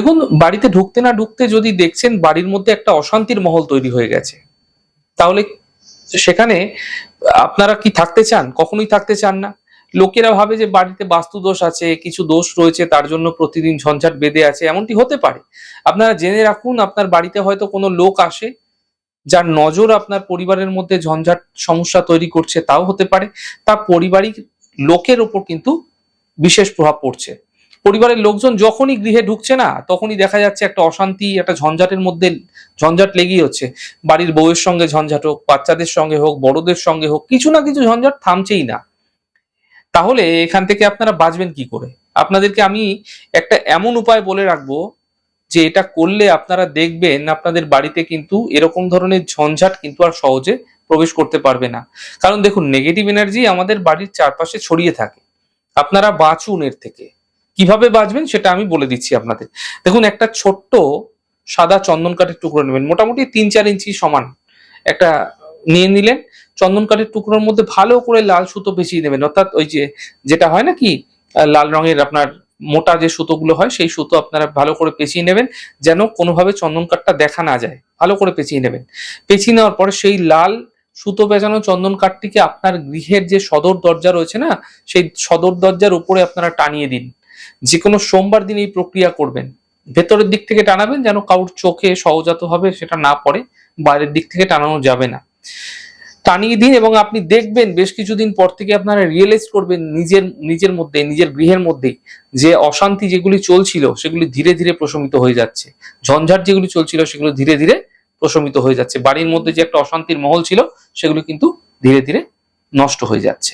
দেখুন, বাড়িতে ঢুকতে না ঢুকতে যদি দেখছেন বাড়ির মধ্যে একটা অশান্তির মহল তৈরি হয়ে গেছে, তাহলে সেখানে আপনারা কি থাকতে চান? কখনোই থাকতে চান না। লোকেরা ভাবে যে বাড়িতে বাস্তু দোষ আছে, কিছু দোষ রয়েছে, তার জন্য প্রতিদিন ঝঞ্ঝাট বেঁধে আছে, এমনটি হতে পারে। আপনারা জেনে রাখুন, আপনার বাড়িতে হয়তো কোনো লোক আসে যার নজর আপনার পরিবারের মধ্যে ঝঞ্ঝাট সমস্যা তৈরি করছে, তাও হতে পারে। তার পারিবারিক লোকের ওপর কিন্তু বিশেষ প্রভাব পড়ছে। পরিবারের লোকজন যখনই গৃহে ঢুকছে না, তখনই দেখা যাচ্ছে একটা অশান্তি, একটা ঝঞ্ঝাটের মধ্যে ঝঞ্ঝাট লেগেই হচ্ছে। বাড়ির বউয়ের সঙ্গে ঝঞ্ঝাট হোক, বাচ্চাদের সঙ্গে হোক, বড়দের সঙ্গে হোক, কিছু না কিছু ঝঞ্ঝাট থামছেই না। তাহলে এখান থেকে আপনারা বাঁচবেন কি করে? আপনাদেরকে আমি একটা এমন উপায় বলে রাখবো, যে এটা করলে আপনারা দেখবেন আপনাদের বাড়িতে কিন্তু এরকম ধরনের ঝঞ্ঝাট কিন্তু আর সহজে প্রবেশ করতে পারবে না। কারণ দেখুন, নেগেটিভ এনার্জি আমাদের বাড়ির চারপাশে ছড়িয়ে থাকে। আপনারা বাঁচুন এর থেকে। কিভাবে বাঁচবেন সেটা আমি বলে দিচ্ছি আপনাদের। দেখুন, একটা ছোট্ট সাদা চন্দন কাঠের টুকরো নেবেন, মোটামুটি 3-4 ইঞ্চি সমান একটা নিয়ে নিলেন। চন্দন কাঠের টুকরোর মধ্যে ভালো করে লাল সুতো পেঁচিয়ে নেবেন, অর্থাৎ ওই যে যেটা হয় না কি, লাল রঙের আপনার মোটা যে সুতোগুলো হয়, সেই সুতো আপনারা ভালো করে পেঁচিয়ে নেবেন, যেন কোনোভাবে চন্দন কাঠটা দেখা না যায়। ভালো করে পেঁচিয়ে নেবেন। পেঁচিয়ে নেওয়ার পরে সেই লাল সুতো পেঁচানো চন্দন কাঠটিকে আপনার গৃহের যে সদর দরজা রয়েছে না, সেই সদর দরজার উপরে আপনারা টানিয়ে দিন। যে কোনো সোমবার দিন এই প্রক্রিয়া করবেন। ভেতরের দিক থেকে টানাবেন, যেন কারোর চোখে সহজাতভাবে সেটা না পড়ে। বাইরের দিক থেকে টানানো যাবে না। টানিয়ে দিন এবং আপনি দেখবেন বেশ কিছুদিন পর থেকে আপনারা রিয়েলাইজ করবেন নিজের মধ্যে, নিজের গৃহের মধ্যেই যে অশান্তি যেগুলি চলছিল সেগুলি ধীরে ধীরে প্রশমিত হয়ে যাচ্ছে। ঝঞ্ঝাট যেগুলি চলছিল সেগুলো ধীরে ধীরে প্রশমিত হয়ে যাচ্ছে। বাড়ির মধ্যে যে একটা অশান্তির মহল ছিল, সেগুলো কিন্তু ধীরে ধীরে নষ্ট হয়ে যাচ্ছে।